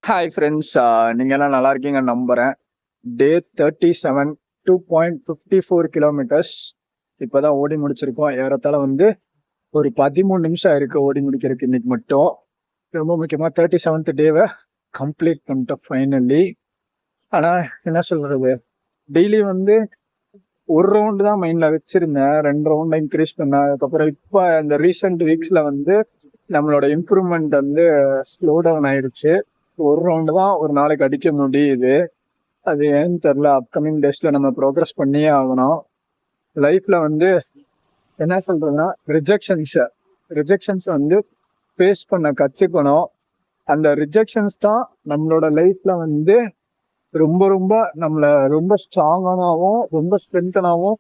Hi friends, நீங்க எல்லாம் நல்லா இருக்கீங்கன்னு நம்புறேன். டே 37 2.54 கிலோமீட்டர்ஸ் இப்பதான் ஓடி முடிச்சிருக்கோம். ஏறத்தாழ வந்து ஒரு 13 நிமிஷம் இருக்கு ஓடி முடிக்கிறதுக்கு இன்னைக்கு மட்டும். ரொம்ப முக்கியமா 37th டேவை கம்ப்ளீட் பண்ணிட்டோம் ஃபைனலி. ஆனா என்ன சொல்றது, டெய்லி வந்து ஒரு ரவுண்டு தான் மைண்ட்ல வச்சிருந்தேன். 2 ரவுண்ட் இன்க்ரீஸ் பண்ணேன். அதுக்கப்புறம் இப்ப இந்த ரீசெண்ட் வீக்ஸ்ல வந்து நம்மளோட இம்ப்ரூவ்மெண்ட் வந்து ஸ்லோ டவுன் ஆயிடுச்சு. ஒரு ரவுண்டு தான் ஒரு நாளைக்கு அடிக்க முடியுது. அது ஏன்னு தெரியல. அப்கமிங் டேஸ்ல நம்ம ப்ரோக்ரஸ் பண்ணியே ஆகணும். லைஃப்ல வந்து என்ன சொல்றதுன்னா, ரிஜெக்ஷன்ஸ் வந்து ஃபேஸ் பண்ண கத்துக்கணும். அந்த ரிஜெக்ஷன்ஸ் தான் நம்மளோட லைஃப்ல வந்து ரொம்ப ரொம்ப நம்மள ரொம்ப ஸ்ட்ராங்கானாவும் ரொம்ப ஸ்ட்ரென்தனாவும்,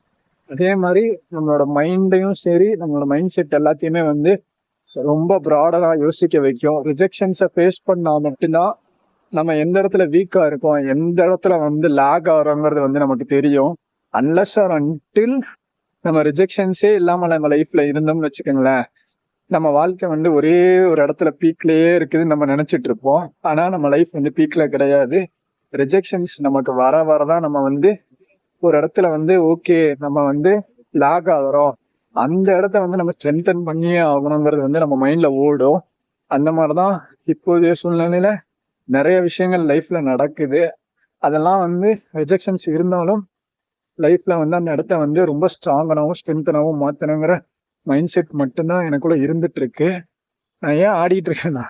அதே மாதிரி நம்மளோட மைண்டையும் சரி நம்மளோட மைண்ட் செட் எல்லாத்தையுமே வந்து ரொம்ப ப்ராடரா யோசிக்க வைக்கும். ரிஜெக்ஷன்ஸை ஃபேஸ் பண்ணா மட்டும்தான் நம்ம எந்த இடத்துல வீக்கா இருக்கோம், எந்த இடத்துல வந்து லேக் ஆகிறோங்கிறது வந்து நமக்கு தெரியும். அன்லெஸ் ஆர் அன்டில் நம்ம ரிஜெக்ஷன்ஸே இல்லாம நம்ம லைஃப்ல இருந்தோம்னு வச்சுக்கோங்களேன், நம்ம வாழ்க்கை வந்து ஒரே ஒரு இடத்துல பீக்லயே இருக்குதுன்னு நம்ம நினைச்சிட்டு இருப்போம். ஆனா நம்ம லைஃப் வந்து பீக்ல கிடையாது. ரிஜெக்ஷன்ஸ் நமக்கு வர வரதான் நம்ம வந்து ஒரு இடத்துல வந்து ஓகே நம்ம வந்து லேக் ஆகிறோம், அந்த இடத்த வந்து நம்ம ஸ்ட்ரென்தன் பண்ணியே ஆகணுங்கிறது வந்து நம்ம மைண்ட்ல ஓடும். அந்த மாதிரிதான் இப்போதைய சூழ்நிலையில நிறைய விஷயங்கள் லைஃப்ல நடக்குது. அதெல்லாம் வந்து ரிஜெக்ஷன்ஸ் இருந்தாலும் லைஃப்ல வந்து அந்த இடத்த வந்து ரொம்ப ஸ்ட்ராங்கனாவும் ஸ்ட்ரென்தனாவும் மாத்தணுங்கிற மைண்ட் செட் மட்டும்தான் எனக்குள்ள இருந்துட்டு இருக்கு. நான் ஏன் ஆடிட்டு இருக்கேன்னா,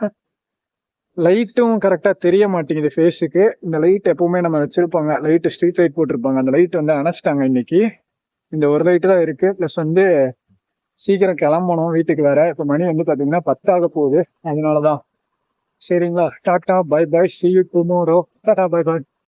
லைட்டும் கரெக்டா தெரிய மாட்டேங்குது ஃபேஸுக்கு. இந்த லைட் எப்பவுமே நம்ம வச்சிருப்பாங்க, லைட் ஸ்ட்ரீட் லைட் போட்டிருப்பாங்க, அந்த லைட் வந்து அணைச்சிட்டாங்க இன்னைக்கு. இந்த ஒரு லைட் தான் இருக்கு. பிளஸ் வந்து சீக்கிரம் கிளம்பணும் வீட்டுக்கு. வேற இப்ப மணி வந்து பாத்தீங்கன்னா 10 ஆக போகுது. அதனாலதான். சரிங்களா, tata bye bye, see you tomorrow. Tata bye by.